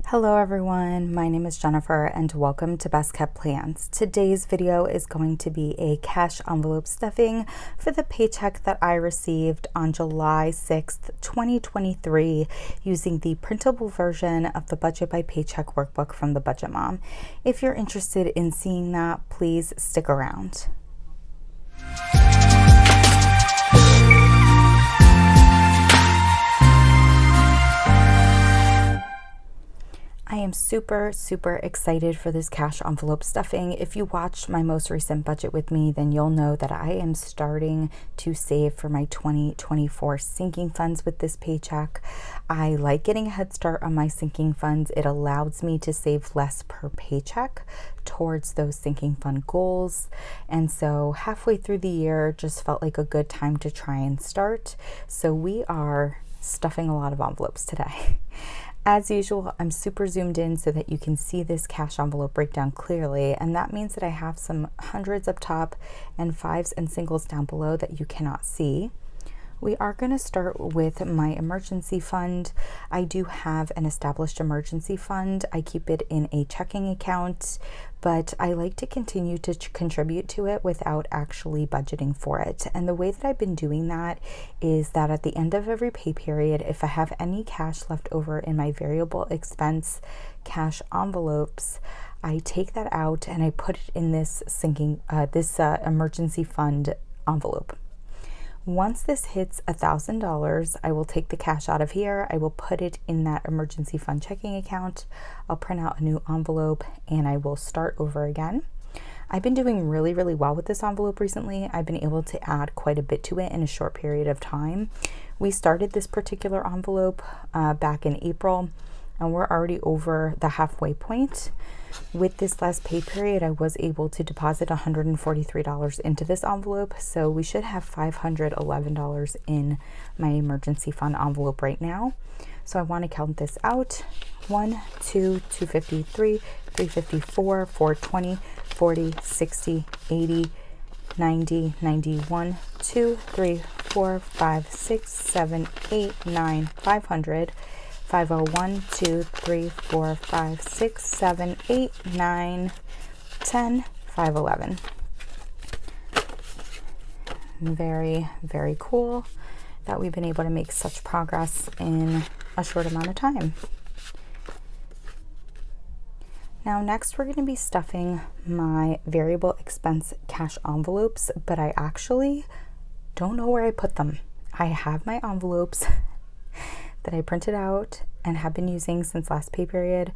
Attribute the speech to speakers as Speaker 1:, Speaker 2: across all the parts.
Speaker 1: Hello everyone, my name is Jennifer and welcome to Best Kept Plans. Today's video is going to be a cash envelope stuffing for the paycheck that I received on July 6th, 2023 using the printable version of the Budget by Paycheck Workbook from the Budget Mom. If you're interested in seeing that, please stick around. I am super excited for this cash envelope stuffing. If you watched my most recent budget with me, then you'll know that I am starting to save for my 2024 sinking funds with this paycheck. I like getting a head start on my sinking funds. It allows me to save less per paycheck towards those sinking fund goals. And so halfway through the year just felt like a good time to try and start. So we are stuffing a lot of envelopes today. As usual, I'm super zoomed in so that you can see this cash envelope breakdown clearly, and that means that I have some hundreds up top and fives and singles down below that you cannot see. We are going to start with my emergency fund. I do have an established emergency fund. I keep it in a checking account, but I like to continue to contribute to it without actually budgeting for it. And the way that I've been doing that is that at the end of every pay period, if I have any cash left over in my variable expense cash envelopes, I take that out and I put it in this emergency fund envelope. Once this hits $1,000, I will take the cash out of here. I will put it in that emergency fund checking account. I'll print out a new envelope and I will start over again. I've been doing really well with this envelope recently. I've been able to add quite a bit to it in a short period of time. We started this particular envelope back in April, and we're already over the halfway point. With this last pay period, I was able to deposit $143 into this envelope, so we should have $511 in my emergency fund envelope right now. So I want to count this out. 1, 2, 253, 354, 420, 40, 60, 80, 90, 91, 2, 3, 4, 5, 6, 7, 8, 9, 500. 501, 2, 3, 4, 5, 6, 7, 8, 9, 10, 511. Very cool that we've been able to make such progress in a short amount of time. Now next we're going to be stuffing my variable expense cash envelopes, but I actually don't know where I put them. I have my envelopes that I printed out and have been using since last pay period,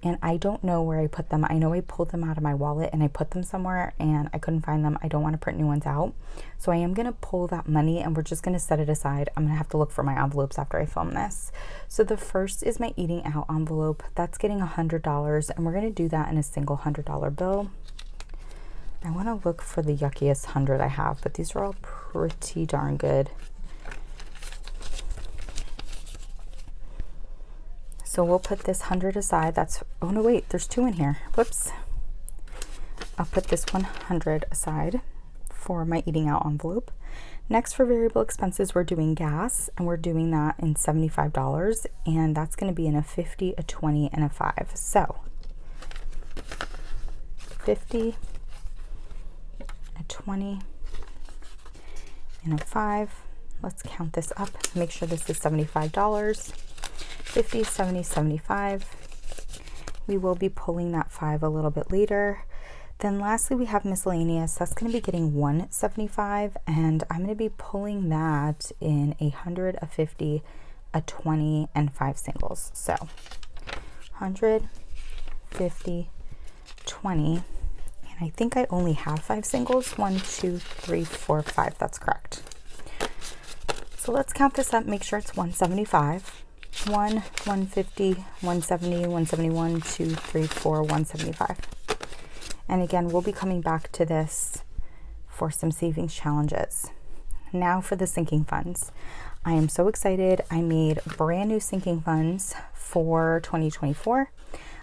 Speaker 1: and I don't know where I put them. I know I pulled them out of my wallet and I put them somewhere and I couldn't find them. I don't want to print new ones out, so I am going to pull that money and we're just going to set it aside. I'm going to have to look for my envelopes after I film this. So the first is my eating out envelope. That's getting $100, and we're going to do that in a single $100 bill. I want to look for the yuckiest 100 I have, but these are all pretty darn good. So we'll put this 100 aside. Oh no, wait, there's 2 in here. Whoops. I'll put this 100 aside for my eating out envelope. Next, for variable expenses, we're doing gas, and we're doing that in $75, and that's going to be in a 50, a 20, and a 5. So 50, a 20, and a 5. Let's count this up. Make sure this is $75. 50, 70, 75. We will be pulling that 5 a little bit later. Then lastly, we have miscellaneous. That's going to be getting $175, and I'm going to be pulling that in a 100, a 50, a 20, and 5 singles. So 100, 50, 20, and I think I only have 5 singles. 1, 2, 3, 4, 5. That's correct. So let's count this up. Make sure it's 175. 1, 150, 170, 171, 2, 3, 4, 175. And again, we'll be coming back to this for some savings challenges. Now for the sinking funds. I am so excited. I made brand new sinking funds for 2024.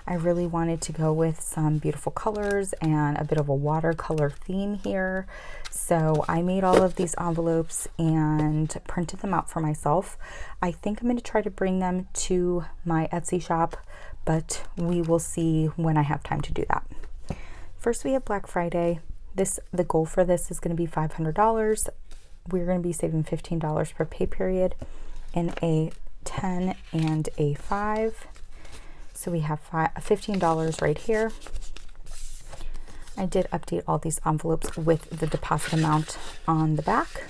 Speaker 1: I really wanted to go with some beautiful colors and a bit of a watercolor theme here. So I made all of these envelopes and printed them out for myself. I think I'm going to try to bring them to my Etsy shop but we will see when I have time to do that. First, we have Black Friday. The goal for this is going to be $500. We're going to be saving $15 per pay period in a 10 and a 5. So we have $15 right here. I did update all these envelopes with the deposit amount on the back.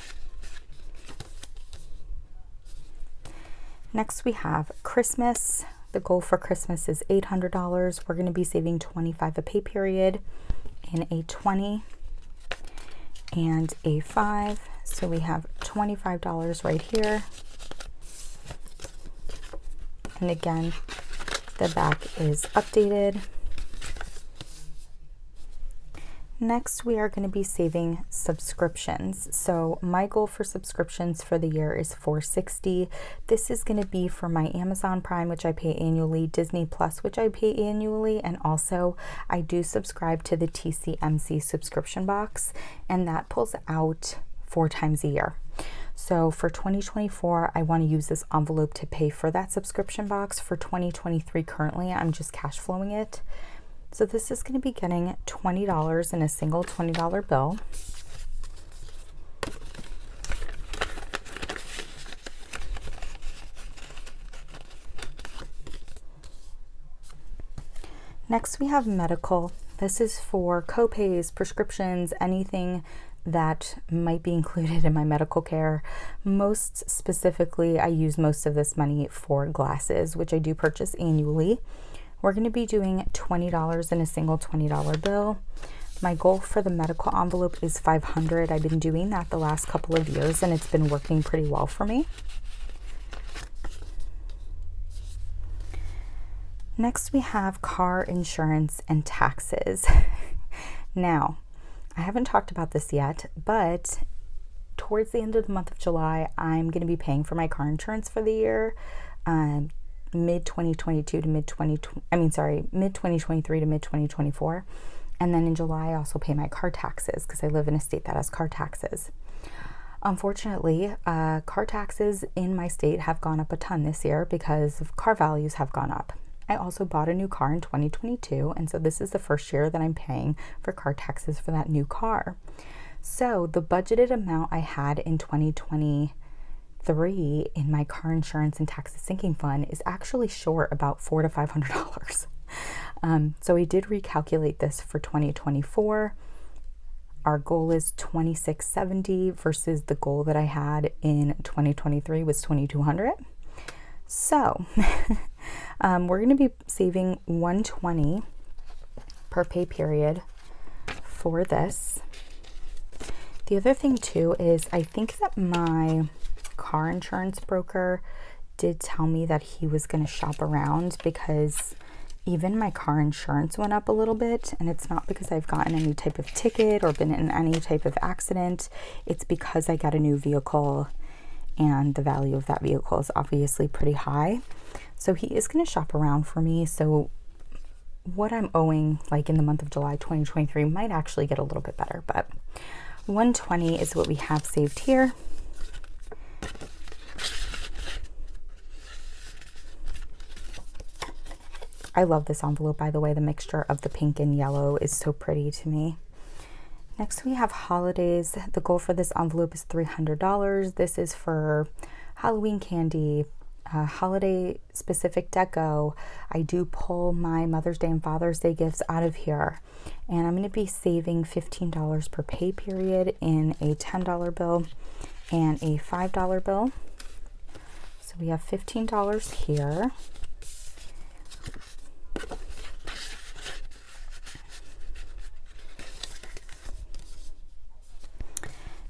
Speaker 1: Next, we have Christmas. The goal for Christmas is $800. We're going to be saving $25 a pay period in a 20 and a 5. So we have $25 right here. And again, the back is updated. Next, we are going to be saving subscriptions. So my goal for subscriptions for the year is $460. This is going to be for my Amazon Prime, which I pay annually, Disney Plus, which I pay annually, and also I do subscribe to the TCMC subscription box, and that pulls out 4 times a year. So for 2024, I want to use this envelope to pay for that subscription box. For 2023, currently, I'm just cash flowing it. So this is going to be getting $20 in a single $20 bill. Next, we have medical. This is for copays, prescriptions, anything that might be included in my medical care. Most specifically, I use most of this money for glasses, which I do purchase annually. We're going to be doing $20 in a single $20 bill. My goal for the medical envelope is $500. I've been doing that the last couple of years, and it's been working pretty well for me. Next, we have car insurance and taxes. Now, I haven't talked about this yet, but towards the end of the month of July, I'm going to be paying for my car insurance for the year. Mid-2022 to mid-2023 to mid-2024. And then in July, I also pay my car taxes because I live in a state that has car taxes. Unfortunately, car taxes in my state have gone up a ton this year because car values have gone up. I also bought a new car in 2022, and so this is the first year that I'm paying for car taxes for that new car. So the budgeted amount I had in 2023 in my car insurance and taxes sinking fund is actually short about $400 to $500. So I did recalculate this for 2024. Our goal is $2,670 versus the goal that I had in 2023 was $2,200. So we're going to be saving $120 per pay period for this. The other thing too is I think that my car insurance broker did tell me that he was going to shop around because even my car insurance went up a little bit, and it's not because I've gotten any type of ticket or been in any type of accident. It's because I got a new vehicle and the value of that vehicle is obviously pretty high. So he is going to shop around for me. So what I'm owing like in the month of July 2023 might actually get a little bit better, but $120 is what we have saved here. I love this envelope, by the way. The mixture of the pink and yellow is so pretty to me. Next, we have holidays. The goal for this envelope is $300. This is for Halloween candy, holiday specific deco. I do pull my Mother's Day and Father's Day gifts out of here. And I'm going to be saving $15 per pay period in a $10 bill and a $5 bill. So we have $15 here.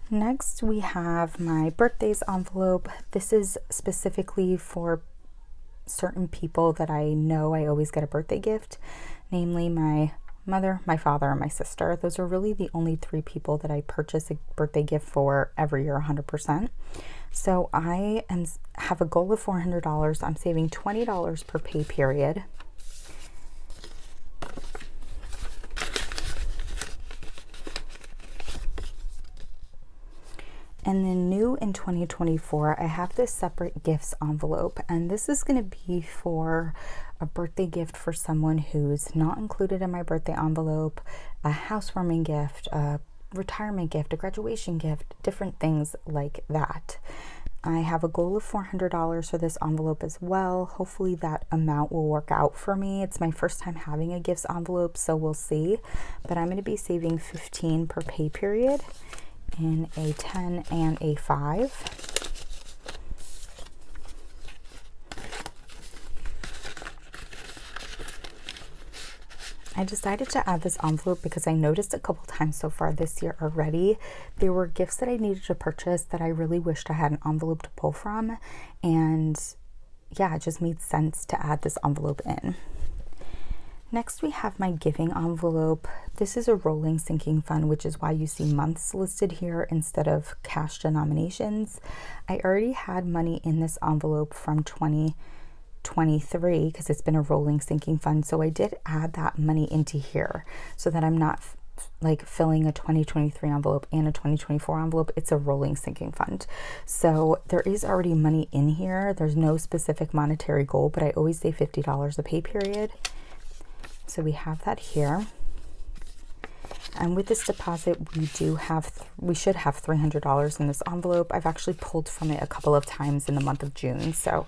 Speaker 1: Next, we have my birthdays envelope. This is specifically for certain people that I know I always get a birthday gift, namely my mother, my father, and my sister. Those are really the only 3 people that I purchase a birthday gift for every year 100%. So I have a goal of $400. I'm saving $20 per pay period. And then new in 2024, I have this separate gifts envelope, and this is going to be for a birthday gift for someone who's not included in my birthday envelope, a housewarming gift, a retirement gift, a graduation gift, different things like that. I have a goal of $400 for this envelope as well. Hopefully that amount will work out for me. It's my first time having a gifts envelope, so we'll see. But I'm going to be saving $15 per pay period in a 10 and a 5. I decided to add this envelope because I noticed a couple times so far this year already, there were gifts that I needed to purchase that I really wished I had an envelope to pull from. And yeah, it just made sense to add this envelope in. Next, we have my giving envelope. This is a rolling sinking fund, which is why you see months listed here instead of cash denominations. I already had money in this envelope from 2023 because it's been a rolling sinking fund. So I did add that money into here so that I'm not like filling a 2023 envelope and a 2024 envelope. It's a rolling sinking fund. So there is already money in here. There's no specific monetary goal, but I always say $50 a pay period. So we have that here. And with this deposit, we should have $300 in this envelope. I've actually pulled from it a couple of times in the month of June. So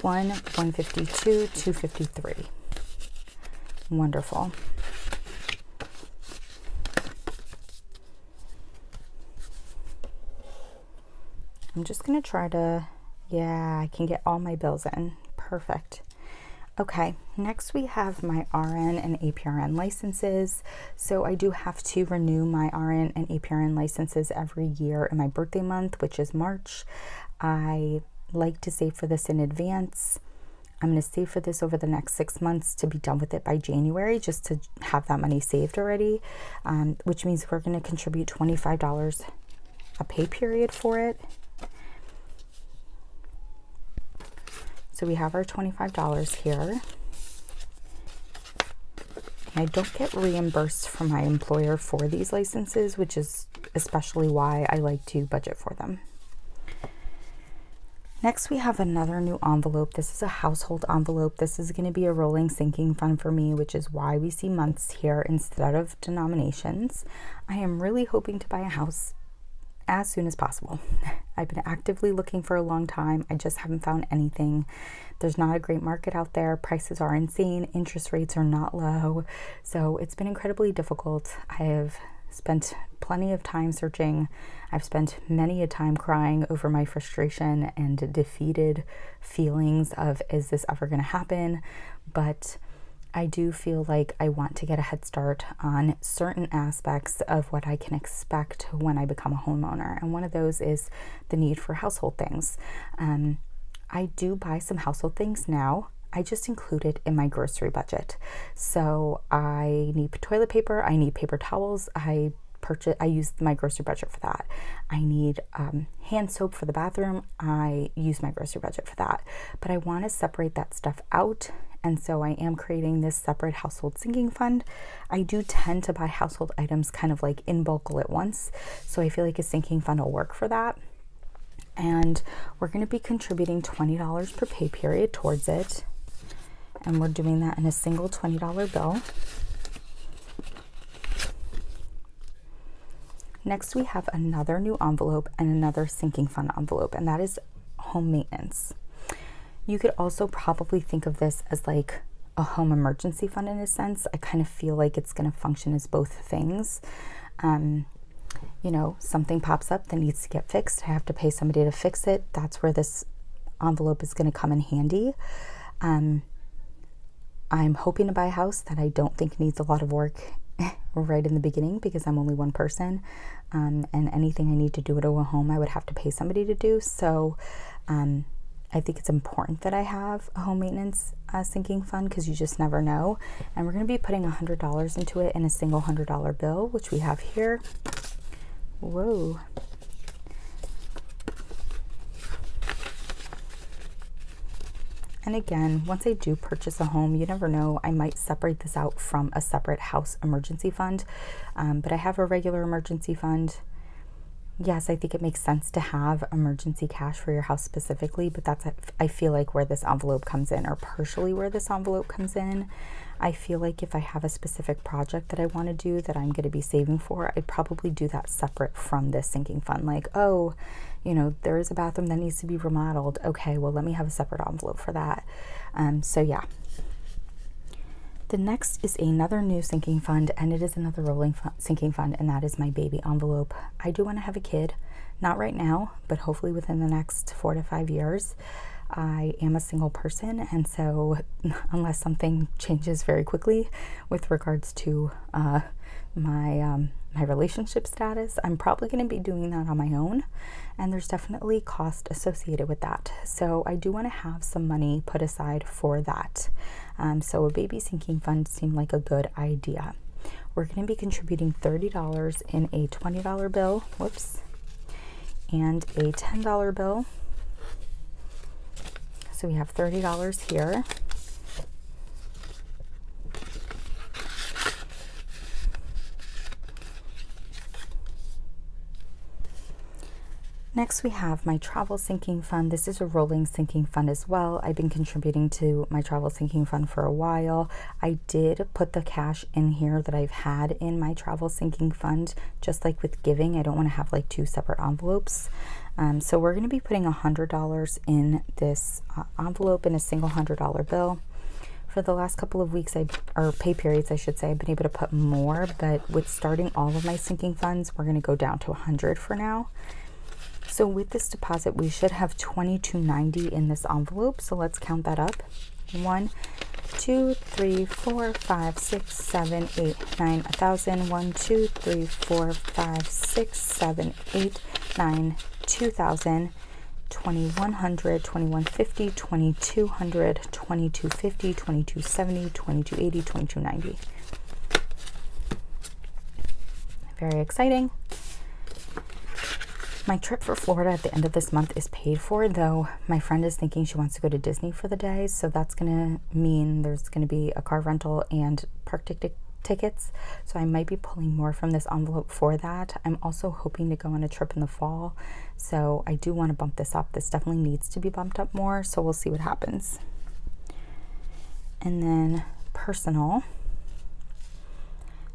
Speaker 1: 152, 253. Wonderful. I'm just going to try to, yeah, I can get all my bills in. Perfect. Okay, next we have my RN and APRN licenses. So I do have to renew my RN and APRN licenses every year in my birthday month, which is March. I like to save for this in advance. I'm going to save for this over the next 6 months to be done with it by January, just to have that money saved already, which means we're going to contribute $25 a pay period for it. So we have our $25 here. I don't get reimbursed from my employer for these licenses, which is especially why I like to budget for them. Next, we have another new envelope. This is a household envelope. This is going to be a rolling sinking fund for me, which is why we see months here instead of denominations. I am really hoping to buy a house as soon as possible. I've been actively looking for a long time. I just haven't found anything. There's not a great market out there. Prices are insane. Interest rates are not low. So it's been incredibly difficult. I have spent plenty of time searching. I've spent many a time crying over my frustration and defeated feelings of, is this ever going to happen? But I do feel like I want to get a head start on certain aspects of what I can expect when I become a homeowner. And one of those is the need for household things. I do buy some household things now. I just include it in my grocery budget. So I need toilet paper, I need paper towels, I use my grocery budget for that. I need hand soap for the bathroom, I use my grocery budget for that. But I want to separate that stuff out, and so I am creating this separate household sinking fund. I do tend to buy household items kind of like in bulk all at once, so I feel like a sinking fund will work for that. And we're going to be contributing $20 per pay period towards it, and we're doing that in a single $20 bill. Next, we have another new envelope and another sinking fund envelope, and that is home maintenance. You could also probably think of this as like a home emergency fund in a sense. I kind of feel like it's going to function as both things. You know, something pops up that needs to get fixed. I have to pay somebody to fix it. That's where this envelope is going to come in handy. I'm hoping to buy a house that I don't think needs a lot of work right in the beginning because I'm only one person. And anything I need to do to a home, I would have to pay somebody to do. So I think it's important that I have a home maintenance sinking fund because you just never know. And we're going to be putting $100 into it in a single $100 bill, which we have here. Whoa. And again, once I do purchase a home, you never know, I might separate this out from a separate house emergency fund. But I have a regular emergency fund. yes, I think it makes sense to have emergency cash for your house specifically, but that's, I feel like, where this envelope comes in, or partially where this envelope comes in. I feel like if I have a specific project that I want to do that I'm going to be saving for, I'd probably do that separate from this sinking fund. Like, oh, you know, there is a bathroom that needs to be remodeled. Okay, well, let me have a separate envelope for that. So yeah. The next is another new sinking fund, and it is another rolling sinking fund, and that is my baby envelope. I do want to have a kid, not right now, but hopefully within the next 4 to 5 years. I am a single person, and so unless something changes very quickly with regards to my relationship status, I'm probably going to be doing that on my own, and there's definitely cost associated with that. So I do want to have some money put aside for that. So a baby sinking fund seemed like a good idea. We're going to be contributing $30 in a $20 bill, whoops, and a $10 bill. So we have $30 here. Next, we have my travel sinking fund. This is a rolling sinking fund as well. I've been contributing to my travel sinking fund for a while. I did put the cash in here that I've had in my travel sinking fund. Just like with giving, I don't want to have like two separate envelopes. So we're going to be putting $100 in this envelope in a single $100 bill. For the last couple of weeks, or pay periods, I should say, I've been able to put more, but with starting all of my sinking funds, we're going to go down to 100 for now. So with this deposit, we should have $22.90 in this envelope. So let's count that up. 1, 2, 3, 4, 5, 6, 7, 8, 9, 1,000. 1, 2, 3, 4, 5, 6, 7, 8, 9, 2,000. 2,100, 2,150, 2,200, 2,250, 2,270, 2,280, 2,290. Very exciting. My trip for Florida at the end of this month is paid for, though my friend is thinking she wants to go to Disney for the day, so that's going to mean there's going to be a car rental and park tickets, so I might be pulling more from this envelope for that. I'm also hoping to go on a trip in the fall, so I do want to bump this up. This definitely needs to be bumped up more, so we'll see what happens. And then personal.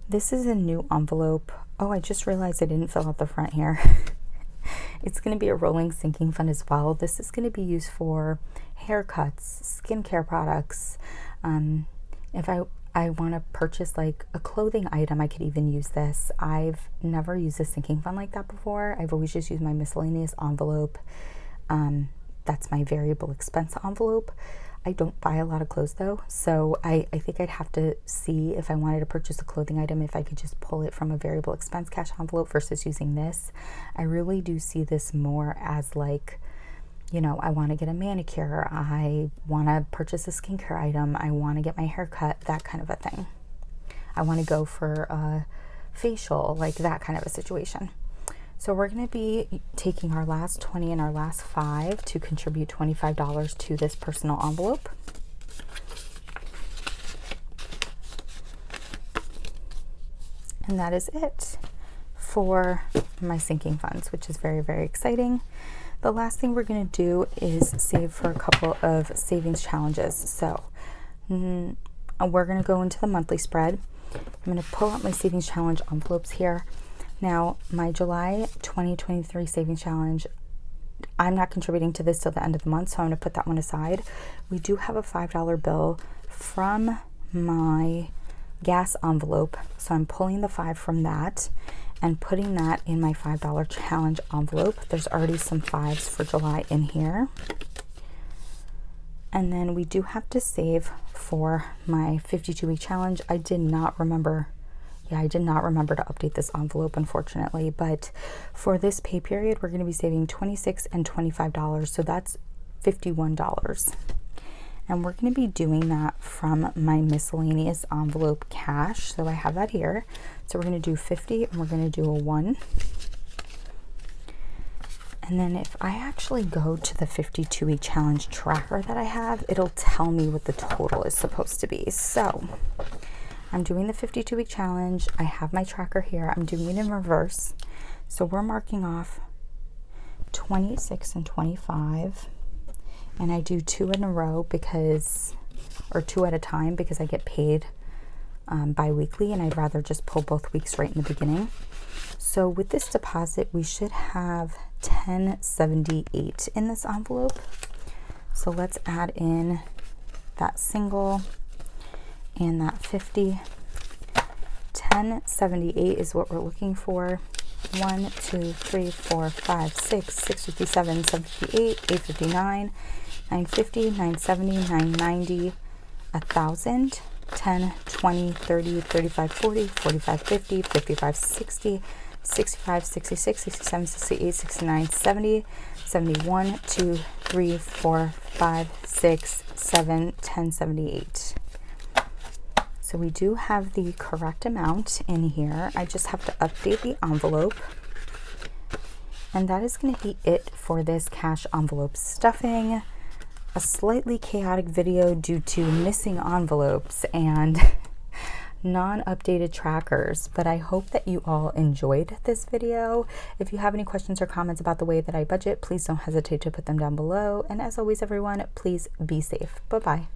Speaker 1: This is a new envelope. Oh, I just realized I didn't fill out the front here. It's going to be a rolling sinking fund as well. This is going to be used for haircuts, skincare products. If I want to purchase like a clothing item, I could even use this. I've never used a sinking fund like that before. I've always just used my miscellaneous envelope. That's my variable expense envelope. I don't buy a lot of clothes though, so I think I'd have to see if I wanted to purchase a clothing item, if I could just pull it from a variable expense cash envelope versus using this. I really do see this more as like, you know, I want to get a manicure, I want to purchase a skincare item, I want to get my hair cut, that kind of a thing. I want to go for a facial, like that kind of a situation. So we're going to be taking our last 20 and our last 5 to contribute $25 to this personal envelope. And that is it for my sinking funds, which is very, very exciting. The last thing we're going to do is save for a couple of savings challenges. So we're going to go into the monthly spread. I'm going to pull out my savings challenge envelopes here. Now, my July 2023 savings challenge, I'm not contributing to this till the end of the month, so I'm going to put that one aside. We do have a $5 bill from my gas envelope, so I'm pulling the 5 from that and putting that in my $5 challenge envelope. There's already some 5s for July in here. And then we do have to save for my 52-week challenge. I did not remember to update this envelope, unfortunately, but for this pay period, we're going to be saving $26 and $25, so that's $51. And we're going to be doing that from my miscellaneous envelope cash, so I have that here. So we're going to do 50 and we're going to do a 1. And then if I actually go to the 52-week challenge tracker that I have, it'll tell me what the total is supposed to be. So I'm doing the 52-week challenge. I have my tracker here. I'm doing it in reverse. So we're marking off 26 and 25, and I do 2 in a row because, or 2 at a time, because I get paid bi-weekly, and I'd rather just pull both weeks right in the beginning. So with this deposit, we should have 1078 in this envelope. So let's add in that single and that 50. 1078 is what we're looking for. 1, 2, 3, 4, 5, 6, 657, 758, 859, 950, 970, 990, 1000, 10, 20, 30, 35, 40, 45, 50, 55, 60, 65, 66, 67, 68, 69, 70, 71, 2, 3, 4, 5, 6, 7, 1078. So we do have the correct amount in here. I just have to update the envelope. And that is going to be it for this cash envelope stuffing. A slightly chaotic video due to missing envelopes and non-updated trackers, but I hope that you all enjoyed this video. If you have any questions or comments about the way that I budget, please don't hesitate to put them down below. And as always, everyone, please be safe. Bye-bye.